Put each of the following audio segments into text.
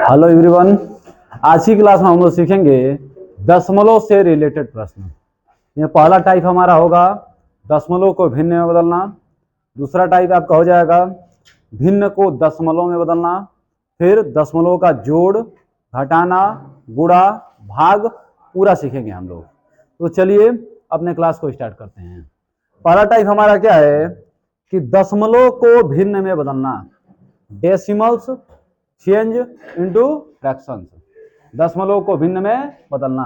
Hello everyone. आज की class में हम लोग सीखेंगे दशमलव से रिलेटेड प्रश्न। ये पहला टाइप हमारा होगा दशमलव को भिन्न में बदलना। दूसरा टाइप आपका हो जाएगा भिन्न को दशमलव में बदलना। फिर दशमलव का जोड़, घटाना, गुणा, भाग पूरा सीखेंगे हम लोग। तो चलिए अपने क्लास को स्टार्ट करते हैं। पहला टाइप हमारा क्या है कि दशमलव को भिन्न में बदलना, डेसिमल्स चेंज इनटू फ्रैक्शंस, दशमलव को भिन्न में बदलना।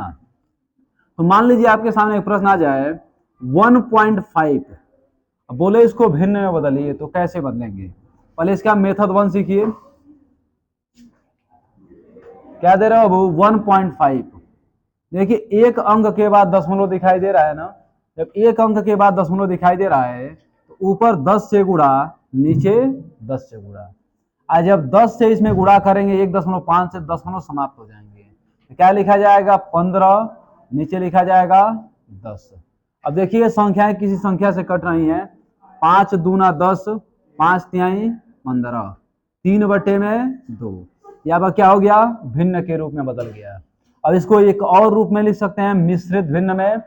तो मान लीजिए आपके सामने एक प्रश्न आ जाए 1.5, बोले इसको भिन्न में बदलिए, तो कैसे बदलेंगे? पहले इसका मेथड 1 सीखिए। क्या दे रहा है बाबू? 1.5। देखिए एक अंक के बाद दशमलव दिखाई दे रहा है ना। जब एक अंक के बाद दशमलव दिखाई दे रहा है तो ऊपर 10 से गुणा, नीचे 10 से गुणा। आज जब 10 से इसमें गुणा करेंगे 1.5 से दशमलव समाप्त हो जाएंगे, तो क्या लिखा जाएगा? 15, नीचे लिखा जाएगा 10। अब देखिए संख्याएं किसी संख्या से कट रही हैं। 5 दूना 10, 5 तिहाई 15, 3/2। यहाँ पर क्या हो गया? भिन्न के रूप में बदल गया। अब इसको एक और रूप में लिख सकते हैं, मिश्रित भिन्न में।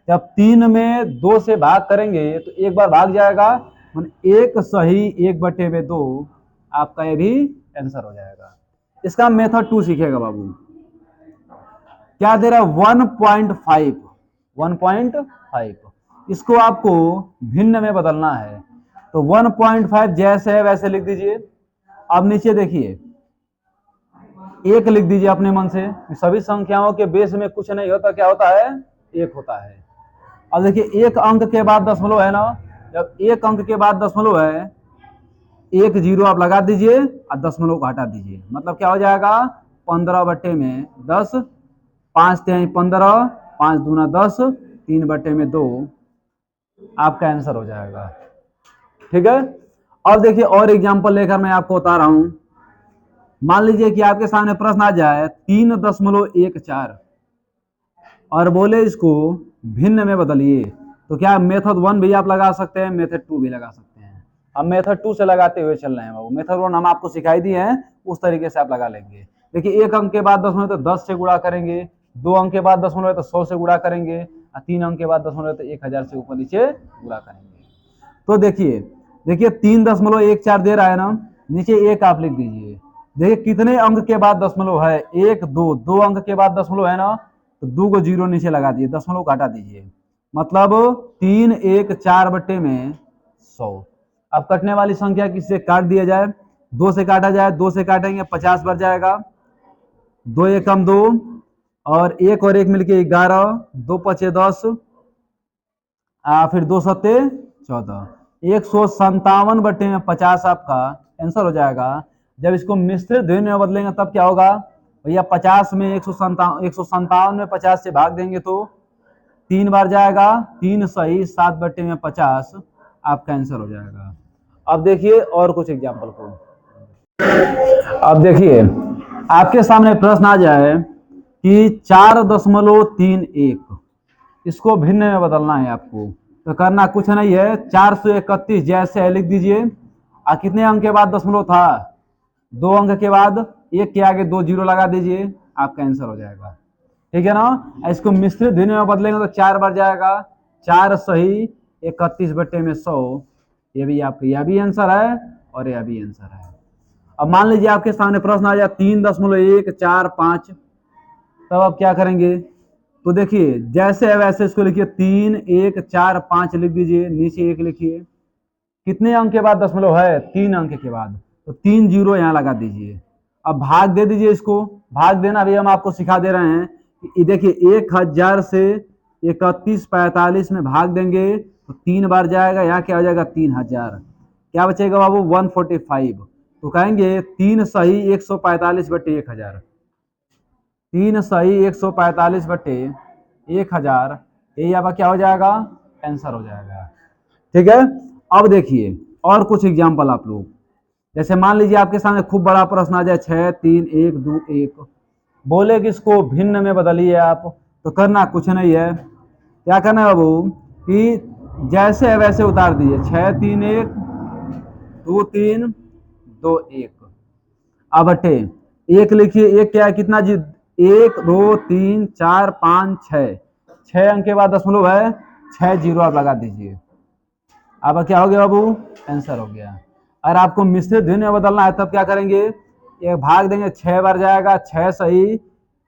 जब 3 में 2 से भाग करेंगे तो एक बार भाग जाएगा, एक सही 1/2 आपका ये भी आंसर हो जाएगा। इसका मेथड 2 सीखेगा बाबू। क्या दे रहा है? 1.5। 1.5 इसको आपको भिन्न में बदलना है, तो 1.5 जैसे है वैसे लिख दीजिए। अब नीचे देखिए 1 लिख दीजिए अपने मन से। सभी संख्याओं के बेस में कुछ नहीं होता, क्या होता है? 1 होता है। अब देखिए एक अंक के बाद दशमलव है ना। जब एक अंक के बाद दशमलव है, 1 0 आप लगा दीजिए और दशमलव को हटा दीजिए। मतलब क्या हो जाएगा? 15/10, 5 तिहाई 15, 5 दूना 10, 3/2 आपका आंसर हो जाएगा। ठीक है। अब देखिए और एग्जांपल लेकर मैं आपको बता रहा हूं। मान लीजिए कि आपके सामने प्रश्न आ जाए 3.14 और बोले इसको भिन्न में बदलिए, तो क्या मेथड 1 भी आप लगा सकते हैं, मेथड 2 भी लगा सकते हैं। अब मेथड 2 से लगाते हुए चल रहे हैं बाबू। मेथड 1 हम आपको सिखाई दिए हैं, उस तरीके से आप लगा लेंगे। देखिए एक अंक के बाद दशमलव तो 10 से गुणा करेंगे, 2 अंक के बाद दशमलव तो 100 से गुणा करेंगे, 3 अंक के बाद दशमलव तो 1000 से ऊपर नीचे गुणा करेंगे। तो देखिए 3.14 दे रहा है ना, नीचे 1 आप लिख दीजिए। देखिए कितने अंक के बाद दशमलव है? 1 2, 2 अंक के बाद दशमलव है ना, तो 2 को 0 नीचे लगा दिए, दशमलव काटा दीजिए। मतलब 3 1 4/100। अब कटने वाली संख्या किससे काट दिया जाए? 2 से काटा जाए, 2 से काटेंगे 50 बढ़ जाएगा, 2 एकम 2 और 1 और 1 मिलके 11, 2 पचे 10, फिर 2 सत्ते 14, 157/50 आपका आंसर हो जाएगा। जब इसको मिश्रित भिन्न में बदलेंगे तब क्या होगा भैया? 50 में 157 में 50 से भाग देंगे तो 3 बार जाएगा, 3 सही 7/50 आपका आंसर हो जाएगा। अब देखिए और कुछ एग्जाम्पल को। अब देखिए आपके सामने प्रश्न आ जाए कि 4.31, इसको भिन्न में बदलना है आपको। तो करना कुछ नहीं है, 431 जैसे है लिख दीजिए। और कितने अंक के बाद दशमलव था? 2 अंक के बाद 1 के आगे 2 0 लगा दीजिए, आपका आंसर हो जाएगा। ठीक है ना। इसको मिश्रित भिन्न में बदलेंगे तो 4 बार जाएगा, 4 सही 31/100। ये भी आपका यह भी आंसर है और यह भी आंसर है। अब मान लीजिए आपके सामने प्रश्न आ जाए 3.145, तब आप क्या करेंगे? तो देखिए जैसे है वैसे इसको लिखिए, 3.145 लिख दीजिए, नीचे 1 लिखिए। कितने अंक के बाद दशमलव है? 3 अंक के बाद, तो 3 0 यहाँ लगा दीजिए। अब भाग दे दीजिए इसको। भाग देना भी हम आपको सिखा दे रहे हैं। देखिए 1000 से 3145 में भाग देंगे तो 3 बार जाएगा, यहाँ क्या हो जाएगा? 3000। क्या बचेगा बाबू? 145। तो कहेंगे 3 सही 145/1000, 3 सही 145/1000, ये यहाँ पर क्या हो जाएगा? आंसर हो जाएगा। ठीक है। अब देखिए और कुछ एग्जाम्पल आप लोग। जैसे मान लीजिए आपके सामने खूब बड़ा प्रश्न आ जाए 6 3 1 2 1, बोले कि इसको भिन्न में बदलिए आप, तो करना कुछ नहीं है। क्या करना है बाबू कि जैसे है वैसे उतार दीजिए, 6 3 1 2 3 2 1। अब 8 एक लिखिए, एक क्या है, कितना जी, 1 2 3 4 5 6, 6 अंक के बाद दशमलव है, 6 जीरो आप लगा दीजिए। अब क्या हो गया बाबू, आंसर हो गया। अगर आपको मिश्रित ध्वनि में बदलना है तब क्या करेंगे, एक भाग देंगे, 6 बार जाएगा, 6 सही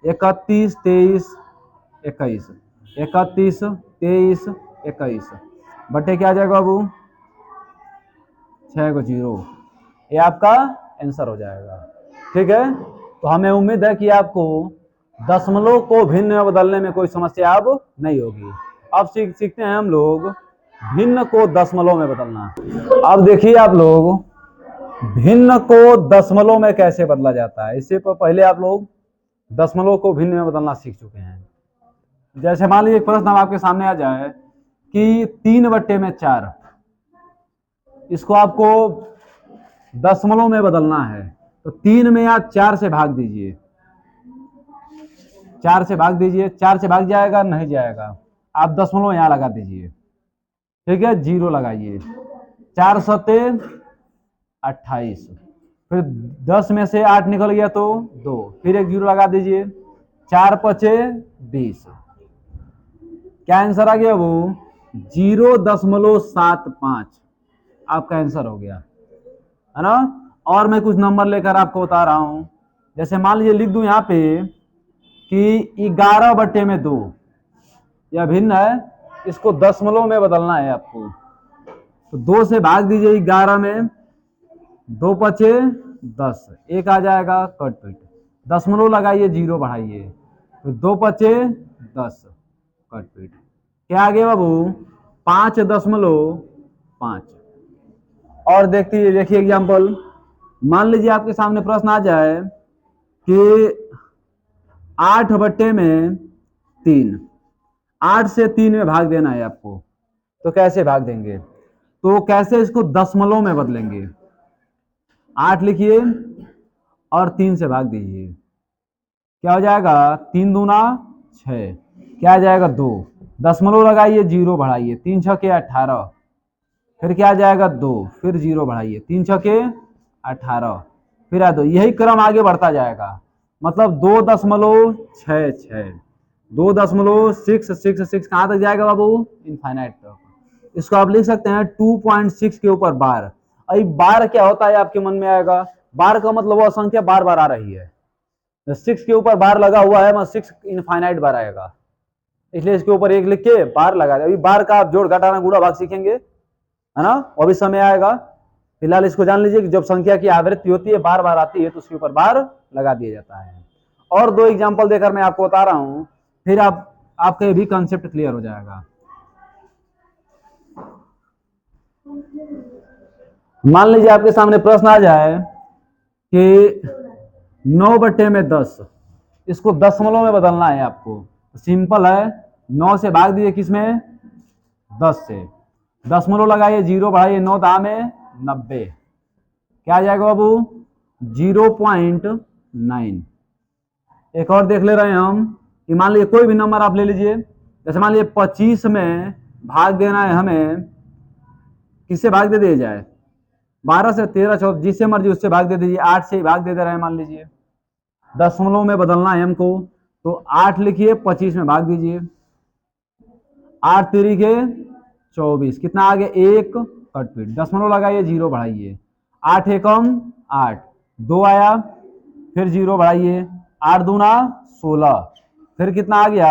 31 23 21, 31 23 21 बटे क्या आ जाएगा बाबू, 6 को 0, ये आपका आंसर हो जाएगा। ठीक है, तो हमें उम्मीद है कि आपको दशमलव को भिन्न में बदलने में कोई समस्या अब नहीं होगी। अब सीखते हैं हम लोग भिन्न को दशमलव में बदलना। अब देखिए आप लोग, भिन्न को दशमलव में कैसे बदला जाता है। इससे पहले आप लोग दशमलव को भिन्न में बदलना सीख चुके हैं। जैसे मान लीजिए एक प्रश्न आपके सामने आ जाए कि 3/4, इसको आपको दशमलव में बदलना है, तो 3 में आप 4 से भाग दीजिए, 4 से भाग दीजिए, 4 से भाग जाएगा, नहीं जाएगा, आप दशमलव यहां लगा दीजिए। ठीक है, 0 लगाइए, 4 सते 28, फिर 10 में से 8 निकल गया तो 2, फिर एक 0 लगा दीजिए, 4 पचे 20, क्या आंसर आ गया वो, 0.75 आपका आंसर हो गया, है ना। और मैं कुछ नंबर लेकर आपको बता रहा हूं, जैसे मान लीजिए लिख दूं यहां पे कि 11/2, यह भिन्न है, इसको दशमलव में बदलना है आपको, तो 2 से भाग दीजिए 11 में, 2 पचे 10, एक आ जाएगा कट पीट, दशमलव लगाइए, 0 बढ़ाइए, तो 2 पचे 10 कट पीट, क्या आ गया बाबू, 5.5। और देखिए एग्जाम्पल, मान लीजिए आपके सामने प्रश्न आ जाए कि 8/3, 8 से 3 में भाग देना है आपको, तो कैसे भाग देंगे, तो कैसे इसको दशमलव में बदलेंगे। 8 लिखिए और 3 से भाग दीजिए, क्या हो जाएगा, 3 दूना 6, क्या आ जाएगा 2, दशमलव लगाइए, 0 बढ़ाइए, 3 छके 18, फिर क्या आ जाएगा 2, फिर 0 बढ़ाइए, 3 छके 18, फिर आ 2, यही क्रम आगे बढ़ता जाएगा, मतलब 2.66, 2.666 कहां तक जाएगा बाबू, इनफाइनाइट तक। इसको आप लिख सकते हैं 2.6 के ऊपर बार। अभी बार क्या होता है आपके मन में आएगा, बार का मतलब वो संख्या बार बार आ रही है, 6 के ऊपर बार लगा हुआ है, मतलब 6 इनफाइनाइट बार आएगा, इसलिए इसके ऊपर 1 लिख के बार लगा दे। अभी बार का आप जोड़ घटाना गुणा भाग सीखेंगे, है ना, वो भी समय आएगा। फिलहाल इसको जान लीजिए कि जब संख्या की आवृत्ति होती है, बार बार आती है, तो उसके ऊपर बार लगा दिया जाता है। और 2 एग्जाम्पल देकर मैं आपको बता रहा हूं, फिर आपका ये भी कंसेप्ट क्लियर हो जाएगा। मान लीजिए आपके सामने प्रश्न आ जाए कि 9/10, इसको दशमलव में बदलना है आपको, सिंपल है, 9 से भाग दीजिए किसमें, 10 से, दशमलव लगाइए, 0 बढ़ाइए, 9 दा में 90, क्या आ जाएगा बाबू, 0.9। एक और देख ले रहे हैं हम कि मान लीजिए कोई भी नंबर आप ले लीजिए, जैसे मान लीजिए 25 में भाग देना है हमें, किससे भाग दे दिया जाए, 12 से, 13 14, जिससे मर्जी उससे भाग दे दीजिए, 8 से भाग दे दे रहे हैं मान लीजिए, दशमलव में बदलना है हमको, तो 8 लिखिए, 25 में भाग दीजिए, 8 तिरिके 24, कितना आ गया, 1 कटपीट, दशमलव लगाइए, 0 बढ़ाइए, 8 एकम 8, 2 आया, फिर 0 बढ़ाइए, 8 दूना 16, फिर कितना आ गया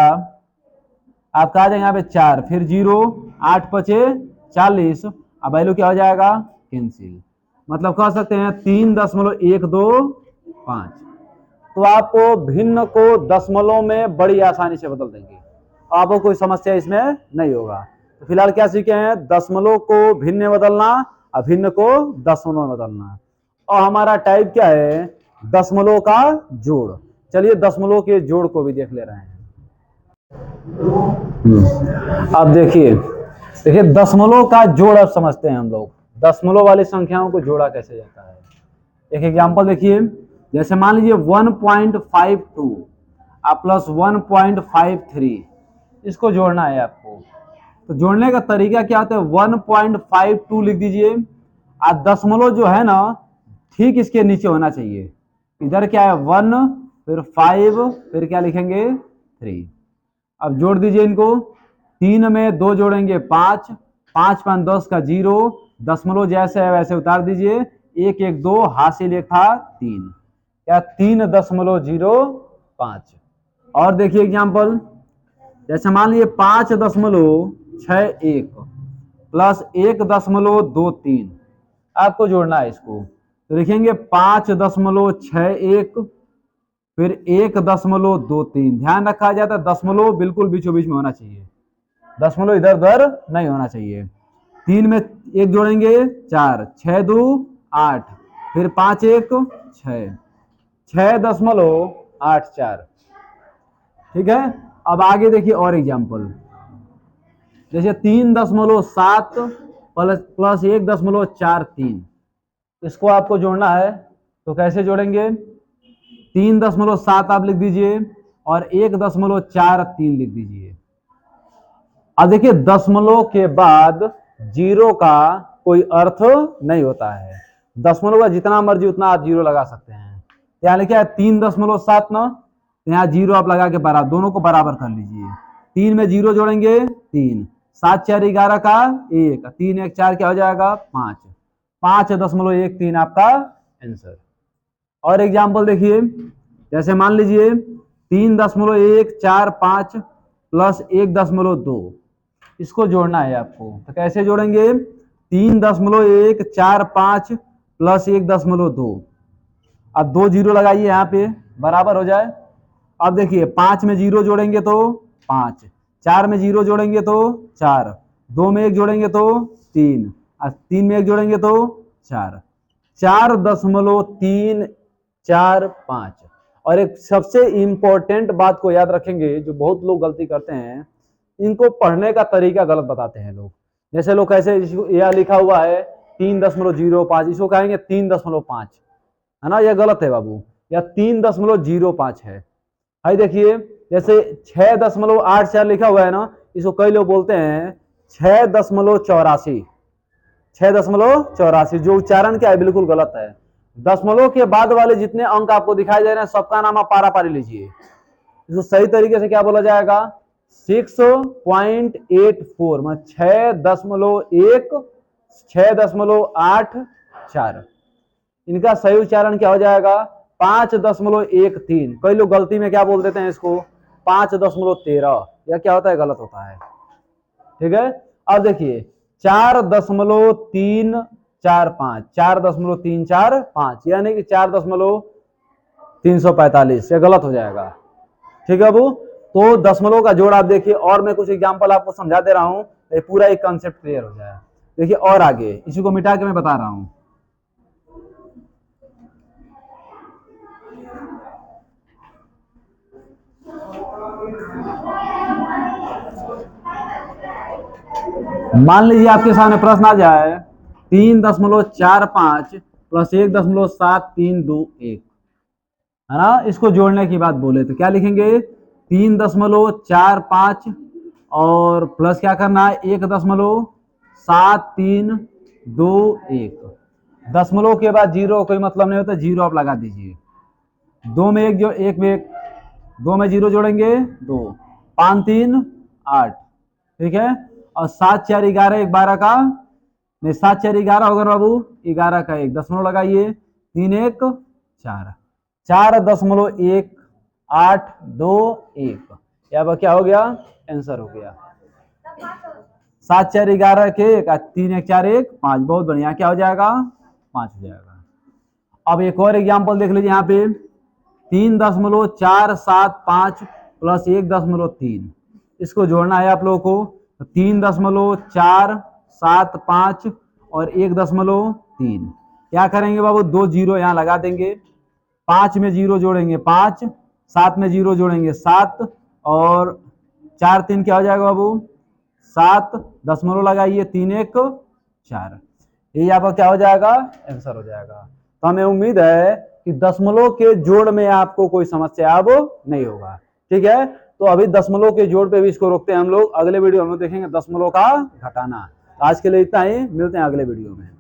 आपका, आ जाएगा यहाँ पे 4, फिर 0, 8 पचे 40, अब वैल्यू क्या हो जाएगा, कैंसिल, मतलब कह सकते हैं 3.125। तो आपको भिन्न को दशमलव में बड़ी आसानी से बदल देंगे, आपको कोई समस्या इसमें नहीं होगा। तो फिलहाल क्या सीखे हैं, दशमलव को भिन्न में बदलना, अभिन्न को दशमलव में बदलना, और हमारा टाइप क्या है, दशमलव का जोड़। चलिए दशमलव के जोड़ को भी देख ले रहे हैं। अब देखिए दशमलव का जोड़ अब समझते हैं हम लोग, दशमलव वाली संख्याओं को जोड़ा कैसे जाता है। एक एग्जांपल देखिए, जैसे मान लीजिए 1.52 आप प्लस 1.53, इसको जोड़ना है आपको, तो जोड़ने का तरीका क्या होता है, 1.52 लिख दीजिए, और दशमलव जो है ना ठीक इसके नीचे होना चाहिए, इधर क्या है 1, फिर 5, फिर क्या लिखेंगे 3। अब जोड़ दीजिए इनको, 3 में 2 जोड़ेंगे 5, 5 5 10 का 0, दशमलव जैसे है वैसे उतार दीजिए, 1 1 2, हासिल एक था 3, क्या 3.05। और देखिए एग्जाम्पल, जैसे मान लीजिए 5.61 प्लस 1.23 आपको जोड़ना है इसको, तो लिखेंगे 5.61 फिर 1.23। ध्यान रखा जाता है दशमलव बिल्कुल बीचों बीच में होना चाहिए, दशमलव इधर उधर नहीं होना चाहिए। 3 में 1 जोड़ेंगे 4, 6 2 8, फिर 5 1 6, 6.84। ठीक है। अब आगे देखिए और एग्जाम्पल, जैसे 3.7 प्लस 1.43, इसको आपको जोड़ना है, तो कैसे जोड़ेंगे, 3.7 आप लिख दीजिए और 1.43 लिख दीजिए। अब देखिए दशमलव के बाद जीरो का कोई अर्थ नहीं होता है, दशमलव का जितना मर्जी उतना आप जीरो लगा सकते हैं। यहाँ लिखा है 3.7 ना, यहाँ जीरो आप लगा के बराबर, दोनों को बराबर कर लीजिए। 3 में 0 जोड़ेंगे 3, 7 4 11 का 1, 3 1 4 क्या हो जाएगा 5, 5.13 आपका आंसर। और एग्जाम्पल देखिए, जैसे मान लीजिए 3.145 प्लस 1.2, इसको जोड़ना है आपको, तो कैसे जोड़ेंगे, 3.145 प्लस 1.2, अब 2 0 लगाइए यहाँ पे बराबर हो जाए। अब देखिए 5 में 0 जोड़ेंगे तो 5, 4 में 0 जोड़ेंगे तो 4, 2 में 1 जोड़ेंगे तो 3, 3 में 1 जोड़ेंगे तो 4, 4.345। और एक सबसे इंपॉर्टेंट बात को याद रखेंगे, जो बहुत लोग गलती करते हैं, इनको पढ़ने का तरीका गलत बताते हैं लोग। जैसे लोग कैसे, यह लिखा हुआ है 3.05, इसको कहेंगे 3.5, है ना, यह गलत है बाबू, या 3.05 है। भाई देखिए जैसे 6.84 लिखा हुआ है ना, इसको कई लोग बोलते हैं 6.84, 6.84, जो उच्चारण क्या है बिल्कुल गलत है। दशमलव के बाद वाले जितने अंक आपको दिखाई दे रहे हैं सबका नाम आप पारा पारी लीजिए, इसको सही तरीके से क्या बोला जाएगा, 6.84, मतलब 6.84, इनका सही उच्चारण क्या हो जाएगा 5.13। कई लोग गलती में क्या बोल देते हैं इसको 5.13, या क्या होता है गलत होता है। ठीक है। अब देखिए 4.345, 4.345, यानी कि 4.345, यह गलत हो जाएगा। ठीक है बाबू, तो दशमलव का जोड़ आप देखिए, और मैं कुछ एग्जांपल आपको समझा दे रहा हूं, पूरा एक कंसेप्ट क्लियर हो जाए। देखिए और आगे इसी को मिटा के मैं बता रहा हूं, मान लीजिए आपके सामने प्रश्न आ जाए 3.45 प्लस 1.7321, है ना, इसको जोड़ने की बात बोले तो क्या लिखेंगे, 3.45 और प्लस क्या करना है 1.7321। दशमलव के बाद जीरो कोई मतलब नहीं होता, जीरो आप लगा दीजिए। 2 में 1 जो 1 में 1, 2 में 0 जोड़ेंगे 2, 5 3 8, ठीक है। और 7 4 11, 1 12 का नहीं, 7 4 11 होगा बाबू, 11 का 1 दशमलव लगाइए, 3 1 4, 4.18221, यहाँ क्या हो गया आंसर हो गया 7 4 11 के 1, 3 1 4 1 5, बहुत बढ़िया, क्या हो जाएगा 5 हो जाएगा। अब एक और एग्जाम्पल देख लीजिए यहाँ पे 3.475 प्लस 1.3, इसको जोड़ना है आप लोगों को, 3.475 और 1.3, क्या करेंगे बाबू, 2 0 यहाँ लगा देंगे, 5 में 0 जोड़ेंगे 5, 7 में 0 जोड़ेंगे 7, और 4 3 क्या हो जाएगा बाबू 7, दशमलव लगाइए 3 1 4, ये यहाँ पर क्या हो जाएगा आंसर हो जाएगा। तो हमें उम्मीद है कि दशमलव के जोड़ में आपको कोई समस्या अब नहीं होगा। ठीक है, तो अभी दशमलव के जोड़ पे भी इसको रोकते हैं हम लोग, अगले वीडियो हम लोग देखेंगे दशमलव का घटाना। आज के लिए इतना ही, मिलते हैं अगले वीडियो में।